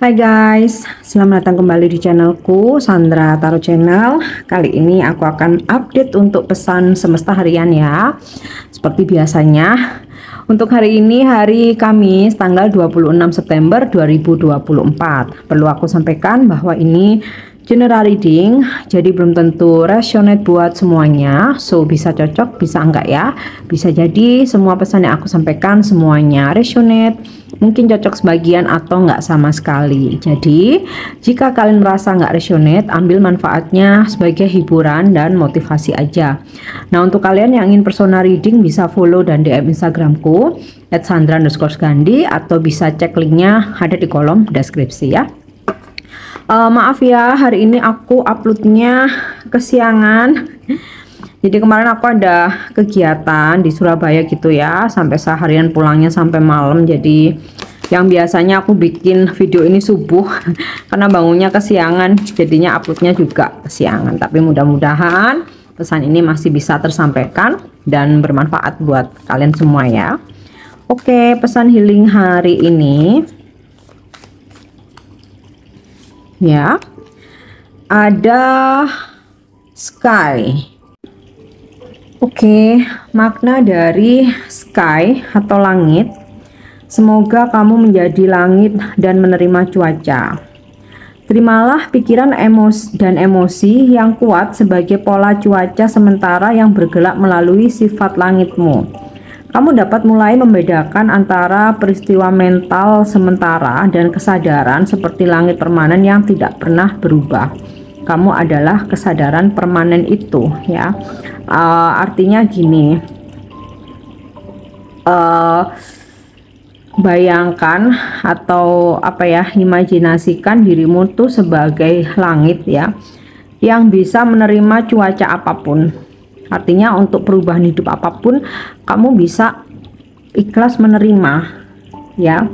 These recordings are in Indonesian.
Hai guys, selamat datang kembali di channelku Sandra Tarot Channel. Kali ini aku akan update untuk pesan semesta harian ya. Seperti biasanya, untuk hari ini hari Kamis tanggal 26 September 2024. Perlu aku sampaikan bahwa ini general reading, jadi belum tentu resonate buat semuanya. So bisa cocok, bisa enggak ya. Bisa jadi semua pesan yang aku sampaikan semuanya resonate, mungkin cocok sebagian atau enggak sama sekali. Jadi jika kalian merasa enggak resonate, ambil manfaatnya sebagai hiburan dan motivasi aja. Nah, untuk kalian yang ingin personal reading bisa follow dan DM Instagramku @sandra_gandhi atau bisa cek linknya ada di kolom deskripsi ya. Maaf ya, hari ini aku uploadnya kesiangan. Jadi kemarin aku ada kegiatan di Surabaya gitu ya, sampai seharian pulangnya sampai malam. Jadi yang biasanya aku bikin video ini subuh karena bangunnya kesiangan, jadinya uploadnya juga kesiangan. Tapi mudah-mudahan pesan ini masih bisa tersampaikan dan bermanfaat buat kalian semua ya. Oke, pesan healing hari ini ya, ada sky. Oke, makna dari sky atau langit, semoga kamu menjadi langit dan menerima cuaca. Terimalah pikiran dan emosi yang kuat sebagai pola cuaca sementara yang bergerak melalui sifat langitmu. Kamu dapat mulai membedakan antara peristiwa mental sementara dan kesadaran seperti langit permanen yang tidak pernah berubah. Kamu adalah kesadaran permanen itu ya. Artinya gini, bayangkan atau imajinasikan dirimu tuh sebagai langit ya, yang bisa menerima cuaca apapun. Artinya untuk perubahan hidup apapun kamu bisa ikhlas menerima ya.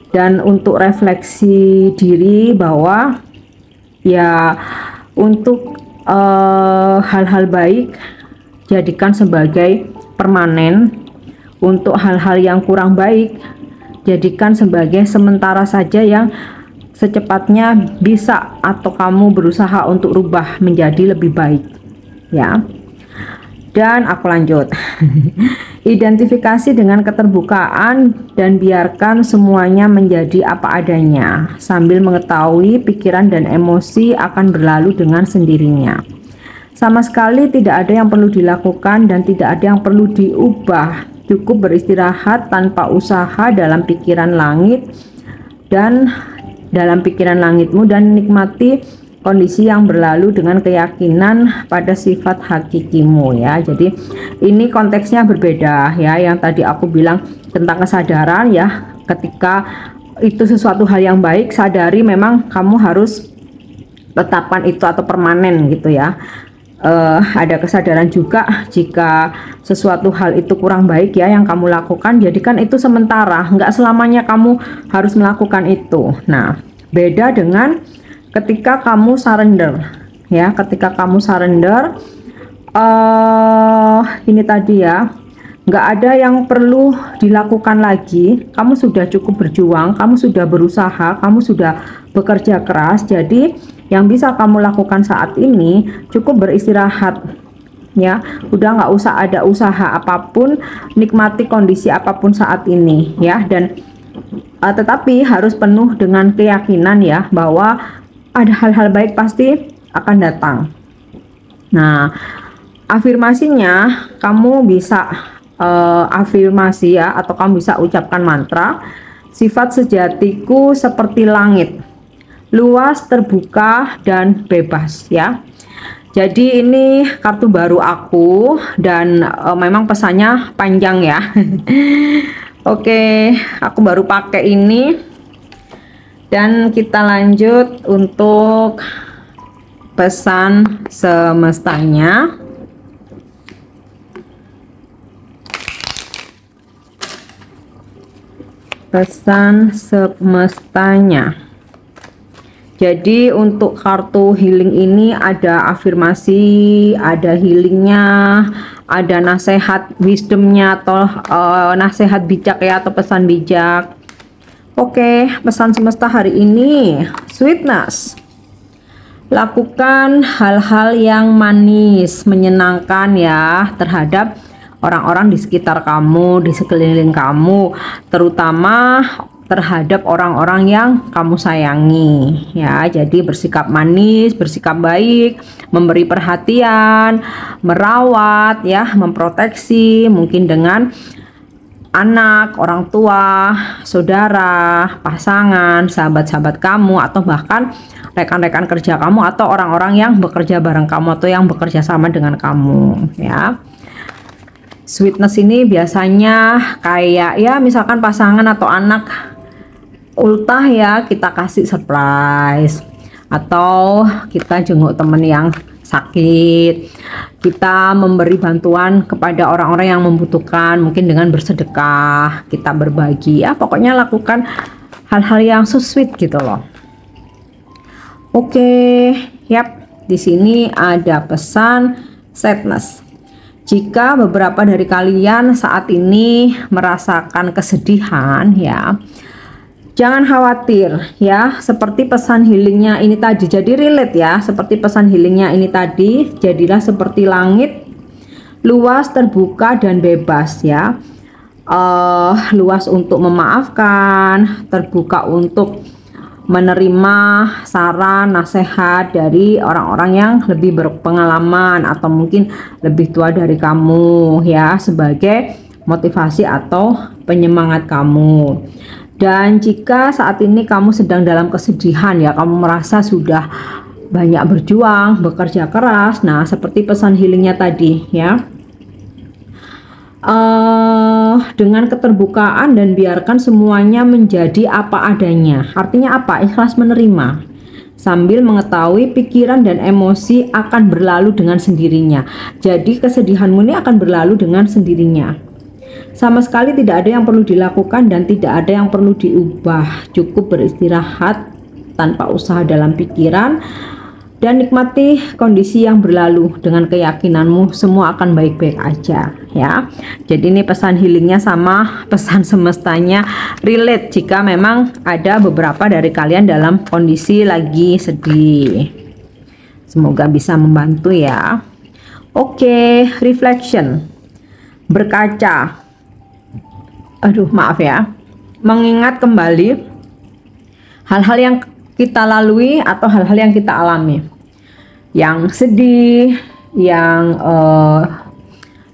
Dan untuk refleksi diri bahwa ya, untuk hal-hal baik jadikan sebagai permanen, untuk hal-hal yang kurang baik jadikan sebagai sementara saja yang secepatnya bisa atau kamu berusaha untuk rubah menjadi lebih baik ya. Dan aku lanjut. Identifikasi dengan keterbukaan dan biarkan semuanya menjadi apa adanya, sambil mengetahui pikiran dan emosi akan berlalu dengan sendirinya. Sama sekali tidak ada yang perlu dilakukan dan tidak ada yang perlu diubah. Cukup beristirahat tanpa usaha dalam pikiran langit dan dalam pikiran langitmu dan nikmati kondisi yang berlalu dengan keyakinan pada sifat hakikimu ya. Jadi ini konteksnya berbeda ya. Yang tadi aku bilang tentang kesadaran ya, ketika itu sesuatu hal yang baik, sadari memang kamu harus tetapkan itu atau permanen gitu ya. Ada kesadaran juga jika sesuatu hal itu kurang baik ya yang kamu lakukan, jadikan itu sementara, nggak selamanya kamu harus melakukan itu. Nah, beda dengan ketika kamu surrender ya. Ketika kamu surrender, ini tadi ya, nggak ada yang perlu dilakukan lagi. Kamu sudah cukup berjuang, kamu sudah berusaha, kamu sudah bekerja keras. Jadi yang bisa kamu lakukan saat ini cukup beristirahat ya. Udah nggak usah ada usaha apapun, nikmati kondisi apapun saat ini ya. Dan tetapi harus penuh dengan keyakinan ya, bahwa ada hal-hal baik pasti akan datang. Nah, afirmasinya kamu bisa afirmasi ya, atau kamu bisa ucapkan mantra, sifat sejatiku seperti langit, luas, terbuka, dan bebas ya. Jadi ini kartu baru aku dan memang pesannya panjang ya. Oke, aku baru pakai ini. Dan kita lanjut untuk pesan semestanya. Pesan semestanya. Jadi untuk kartu healing ini ada afirmasi, ada healingnya, ada nasihat wisdomnya atau nasihat bijak ya, atau pesan bijak. Oke, pesan semesta hari ini, sweetness. Lakukan hal-hal yang manis, menyenangkan ya terhadap orang-orang di sekitar kamu, di sekeliling kamu, terutama terhadap orang-orang yang kamu sayangi ya. Jadi bersikap manis, bersikap baik, memberi perhatian, merawat ya, memproteksi, mungkin dengan anak, orang tua, saudara, pasangan, sahabat-sahabat kamu, atau bahkan rekan-rekan kerja kamu, atau orang-orang yang bekerja bareng kamu, atau yang bekerja sama dengan kamu ya. Sweetness ini biasanya kayak ya misalkan pasangan atau anak ultah ya, kita kasih surprise, atau kita jenguk temen yang sakit, kita memberi bantuan kepada orang-orang yang membutuhkan, mungkin dengan bersedekah, kita berbagi ya, pokoknya lakukan hal-hal yang so sweet gitu loh. Oke, yap, di sini ada pesan sadness. Jika beberapa dari kalian saat ini merasakan kesedihan ya, jangan khawatir ya, seperti pesan healingnya ini tadi, jadi relate ya, seperti pesan healingnya ini tadi, jadilah seperti langit, luas, terbuka, dan bebas ya. Luas untuk memaafkan, terbuka untuk menerima saran, nasihat dari orang-orang yang lebih berpengalaman atau mungkin lebih tua dari kamu ya, sebagai motivasi atau penyemangat kamu. Dan jika saat ini kamu sedang dalam kesedihan ya, kamu merasa sudah banyak berjuang, bekerja keras, nah seperti pesan healingnya tadi ya, dengan keterbukaan dan biarkan semuanya menjadi apa adanya. Artinya apa? Ikhlas menerima sambil mengetahui pikiran dan emosi akan berlalu dengan sendirinya. Jadi kesedihanmu ini akan berlalu dengan sendirinya. Sama sekali tidak ada yang perlu dilakukan dan tidak ada yang perlu diubah. Cukup beristirahat tanpa usaha dalam pikiran dan nikmati kondisi yang berlalu dengan keyakinanmu semua akan baik-baik aja ya. Jadi ini pesan healingnya sama pesan semestanya relate jika memang ada beberapa dari kalian dalam kondisi lagi sedih. Semoga bisa membantu ya. Oke, reflection, berkaca, maaf ya, mengingat kembali hal-hal yang kita lalui atau hal-hal yang kita alami, yang sedih, yang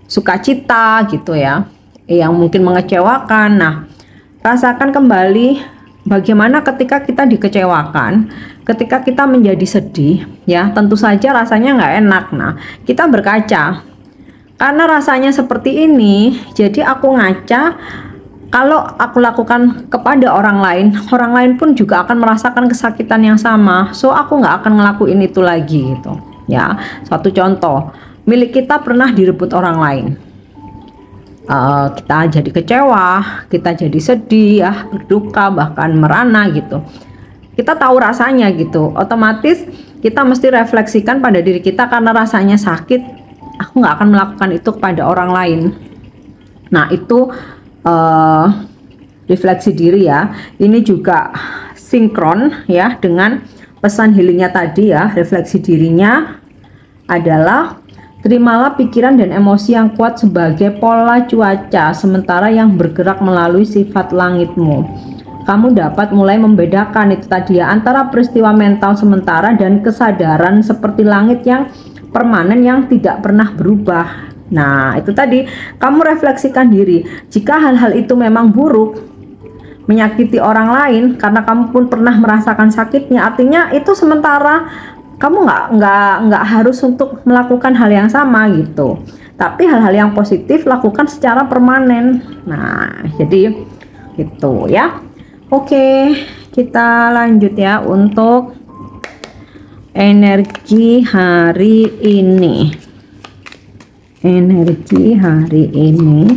sukacita gitu ya, yang mungkin mengecewakan. Nah, rasakan kembali bagaimana ketika kita dikecewakan, ketika kita menjadi sedih ya, tentu saja rasanya nggak enak. Nah, kita berkaca, karena rasanya seperti ini, jadi aku ngaca. Kalau aku lakukan kepada orang lain pun juga akan merasakan kesakitan yang sama. So aku nggak akan ngelakuin itu lagi gitu ya. Suatu contoh, milik kita pernah direbut orang lain, kita jadi kecewa, kita jadi sedih ya, berduka, bahkan merana gitu. Kita tahu rasanya gitu, otomatis kita mesti refleksikan pada diri kita, karena rasanya sakit, aku nggak akan melakukan itu kepada orang lain. Nah itu refleksi diri ya. Ini juga sinkron ya dengan pesan healingnya tadi ya. Refleksi dirinya adalah terimalah pikiran dan emosi yang kuat sebagai pola cuaca sementara yang bergerak melalui sifat langitmu. Kamu dapat mulai membedakan itu tadi ya, antara peristiwa mental sementara dan kesadaran seperti langit yang permanen yang tidak pernah berubah. Nah itu tadi, kamu refleksikan diri. Jika hal-hal itu memang buruk, menyakiti orang lain, karena kamu pun pernah merasakan sakitnya, artinya itu sementara. Kamu nggak harus untuk melakukan hal yang sama gitu. Tapi hal-hal yang positif lakukan secara permanen. Nah jadi gitu ya. Oke, kita lanjut ya untuk energi hari ini. Energi hari ini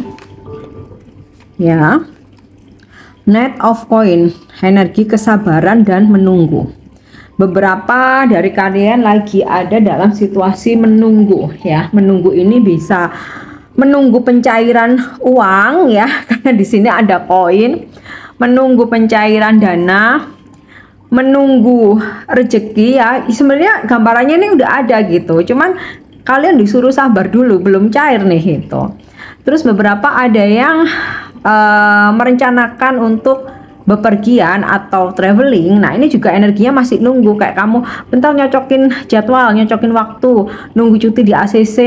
ya, Knight of Coin, energi kesabaran dan menunggu. Beberapa dari kalian lagi ada dalam situasi menunggu ya. Menunggu ini bisa menunggu pencairan uang ya, karena di sini ada koin. menunggu pencairan dana, menunggu rezeki ya. Sebenarnya gambarannya ini udah ada gitu, cuman kalian disuruh sabar dulu, belum cair nih itu. Terus beberapa ada yang merencanakan untuk bepergian atau traveling. Nah ini juga energinya masih nunggu, kayak kamu bentar nyocokin jadwal, nyocokin waktu, nunggu cuti di ACC,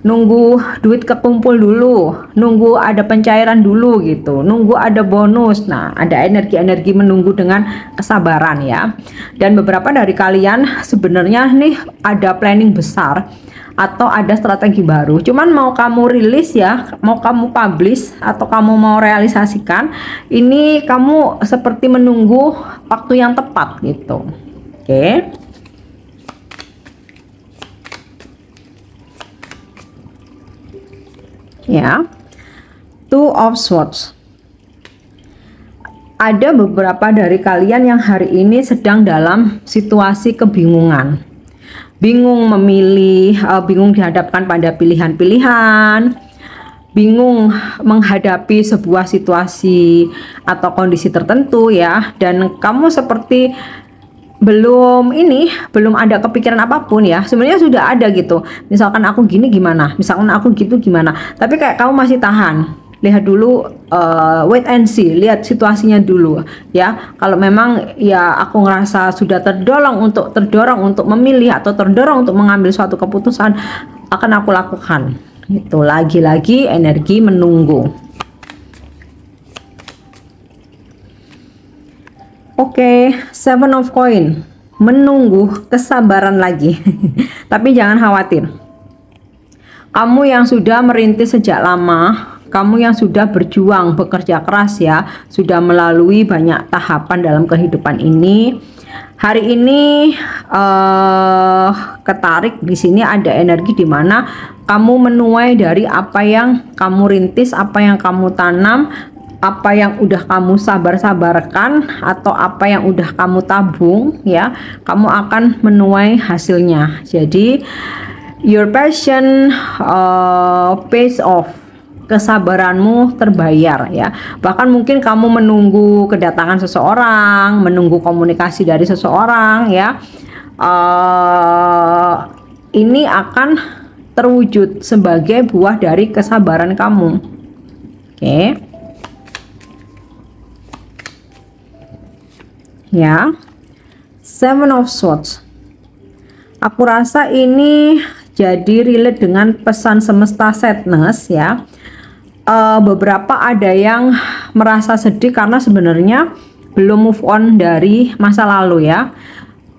nunggu duit kekumpul dulu, nunggu ada pencairan dulu gitu, nunggu ada bonus. Nah ada energi-energi menunggu dengan kesabaran ya. Dan beberapa dari kalian sebenarnya nih ada planning besar atau ada strategi baru, cuman mau kamu rilis ya, mau kamu publish atau kamu mau realisasikan, ini kamu seperti menunggu waktu yang tepat gitu. Oke. Ya, Two of Swords. Ada beberapa dari kalian yang hari ini sedang dalam situasi kebingungan, bingung memilih, bingung dihadapkan pada pilihan-pilihan, bingung menghadapi sebuah situasi atau kondisi tertentu ya, dan kamu seperti belum ada kepikiran apapun ya. Sebenarnya sudah ada gitu, misalkan aku gini gimana, misalkan aku gitu gimana, tapi kayak kamu masih tahan. Lihat dulu, wait and see, lihat situasinya dulu ya. Kalau memang ya aku ngerasa sudah terdorong untuk memilih atau terdorong untuk mengambil suatu keputusan, akan aku lakukan. Itu lagi-lagi energi menunggu. Oke, Seven of Coin, menunggu, kesabaran lagi. Tapi jangan khawatir, kamu yang sudah merintis sejak lama, kamu yang sudah berjuang, bekerja keras ya, sudah melalui banyak tahapan dalam kehidupan ini, hari ini ketarik di sini ada energi di mana kamu menuai dari apa yang kamu rintis, apa yang kamu tanam, apa yang udah kamu sabar-sabarkan, atau apa yang udah kamu tabung ya, kamu akan menuai hasilnya. Jadi your passion pays off, kesabaranmu terbayar ya. Bahkan mungkin kamu menunggu kedatangan seseorang, menunggu komunikasi dari seseorang ya, ini akan terwujud sebagai buah dari kesabaran kamu. Oke. Ya, Seven of Swords. Aku rasa ini jadi relate dengan pesan semesta sadness ya. Beberapa ada yang merasa sedih karena sebenarnya belum move on dari masa lalu ya.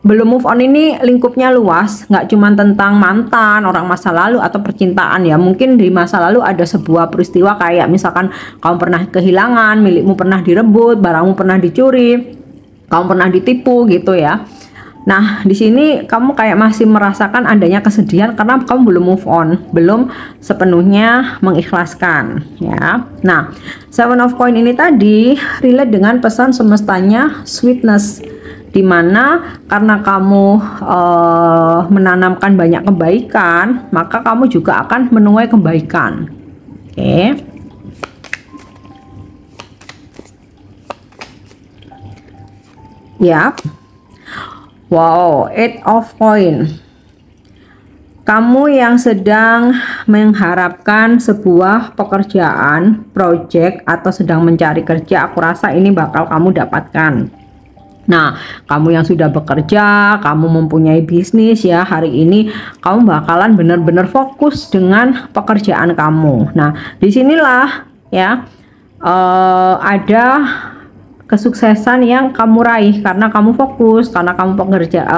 Belum move on ini lingkupnya luas, nggak cuma tentang mantan, orang masa lalu atau percintaan ya. Mungkin di masa lalu ada sebuah peristiwa kayak misalkan kamu pernah kehilangan, milikmu pernah direbut, barangmu pernah dicuri, kamu pernah ditipu gitu ya. Nah, di sini kamu kayak masih merasakan adanya kesedihan karena kamu belum move on, belum sepenuhnya mengikhlaskan ya. Nah, Seven of Coin ini tadi relate dengan pesan semestanya sweetness, dimana karena kamu menanamkan banyak kebaikan, maka kamu juga akan menuai kebaikan. Oke. Yap. Wow, Eight of Coin. Kamu yang sedang mengharapkan sebuah pekerjaan, project, atau sedang mencari kerja, aku rasa ini bakal kamu dapatkan. Nah, kamu yang sudah bekerja, kamu mempunyai bisnis ya, hari ini kamu bakalan benar-benar fokus dengan pekerjaan kamu. Nah, disinilah ya ada kesuksesan yang kamu raih karena kamu fokus, karena kamu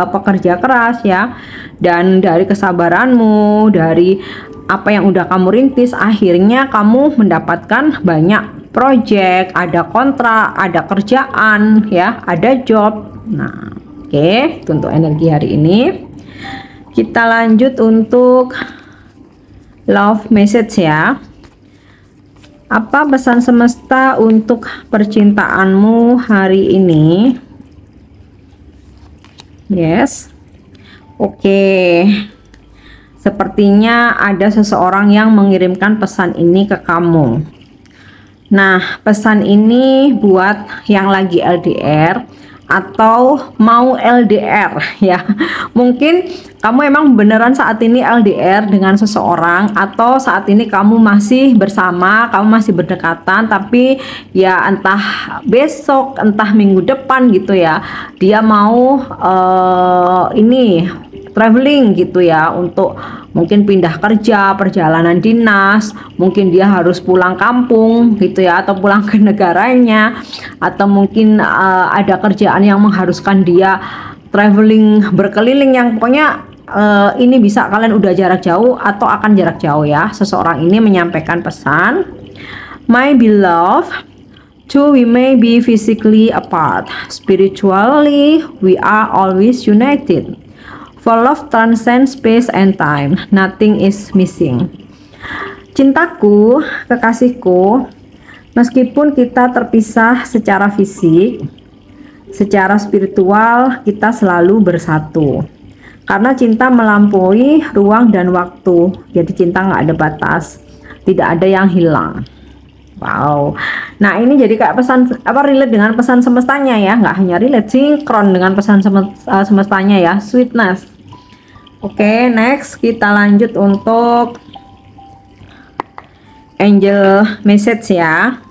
pekerja keras ya, dan dari kesabaranmu, dari apa yang udah kamu rintis, akhirnya kamu mendapatkan banyak project, ada kontrak, ada kerjaan ya, ada job. Nah, oke, untuk energi hari ini kita lanjut untuk love message ya. Apa pesan semesta untuk percintaanmu hari ini? Yes. Oke. Sepertinya ada seseorang yang mengirimkan pesan ini ke kamu. Nah, pesan ini buat yang lagi LDR atau mau LDR ya. Mungkin kamu emang beneran saat ini LDR dengan seseorang, atau saat ini kamu masih bersama, kamu masih berdekatan, tapi ya entah besok, entah minggu depan gitu ya, dia mau ini traveling gitu ya, untuk mungkin pindah kerja, perjalanan dinas, mungkin dia harus pulang kampung gitu ya, atau pulang ke negaranya, atau mungkin ada kerjaan yang mengharuskan dia traveling berkeliling, yang pokoknya ini bisa kalian udah jarak jauh atau akan jarak jauh ya. Seseorang ini menyampaikan pesan, my beloved, though we may be physically apart, spiritually we are always united. For love transcends space and time, nothing is missing. Cintaku, kekasihku, meskipun kita terpisah secara fisik, secara spiritual kita selalu bersatu. Karena cinta melampaui ruang dan waktu. Jadi cinta nggak ada batas, tidak ada yang hilang. Wow. Nah, ini jadi kayak pesan relate dengan pesan semestanya ya, nggak hanya relate, sinkron dengan pesan semestanya ya, sweetness. Oke, next kita lanjut untuk angel message ya.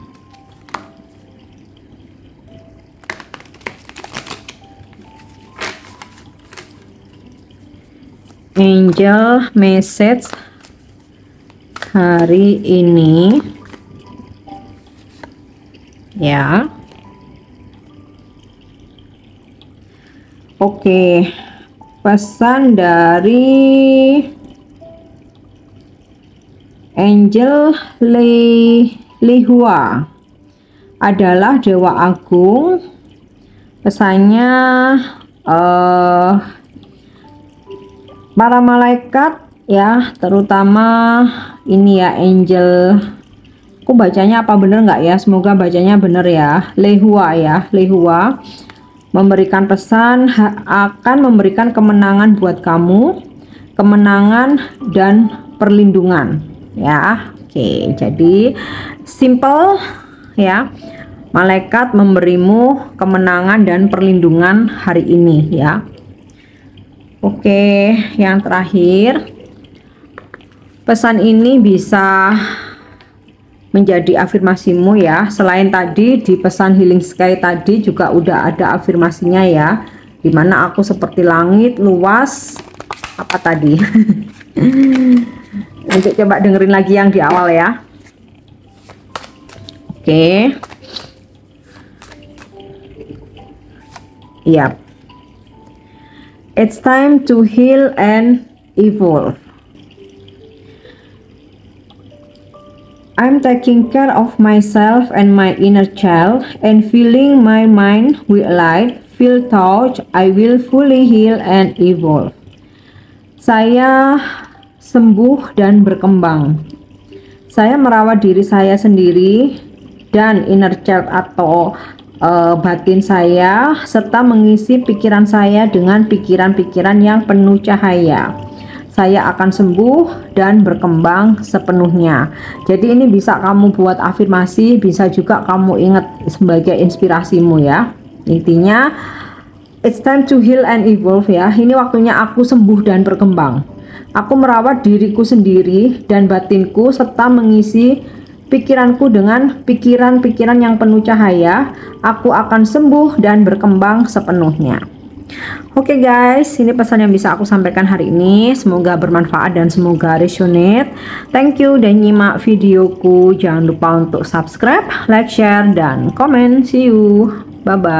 Angel message hari ini ya. Oke, pesan dari Angel Lihua adalah Dewa Agung. Pesannya para malaikat ya, terutama ini ya, angel, aku bacanya apa bener nggak ya, semoga bacanya bener ya, Lehua ya, Lehua memberikan pesan akan memberikan kemenangan buat kamu, kemenangan dan perlindungan ya. Oke, jadi simple ya, malaikat memberimu kemenangan dan perlindungan hari ini ya. Oke, yang terakhir, pesan ini bisa menjadi afirmasimu ya. Selain tadi di pesan Healing Sky tadi juga udah ada afirmasinya ya, dimana aku seperti langit luas, apa tadi. Untuk coba dengerin lagi yang di awal ya. Oke. Yap. It's time to heal and evolve. I'm taking care of myself and my inner child, and filling my mind with light, feel touch, I will fully heal and evolve. Saya sembuh dan berkembang. Saya merawat diri saya sendiri dan inner child atau batin saya, serta mengisi pikiran saya dengan pikiran-pikiran yang penuh cahaya. Saya akan sembuh dan berkembang sepenuhnya. Jadi ini bisa kamu buat afirmasi, bisa juga kamu ingat sebagai inspirasimu ya. Intinya it's time to heal and evolve ya. Ini waktunya aku sembuh dan berkembang. Aku merawat diriku sendiri dan batinku, serta mengisi pikiranku dengan pikiran-pikiran yang penuh cahaya. Aku akan sembuh dan berkembang sepenuhnya. Oke guys, ini pesan yang bisa aku sampaikan hari ini. Semoga bermanfaat dan semoga resonate. Thank you dan nyimak videoku. Jangan lupa untuk subscribe, like, share, dan komen. See you. Bye-bye.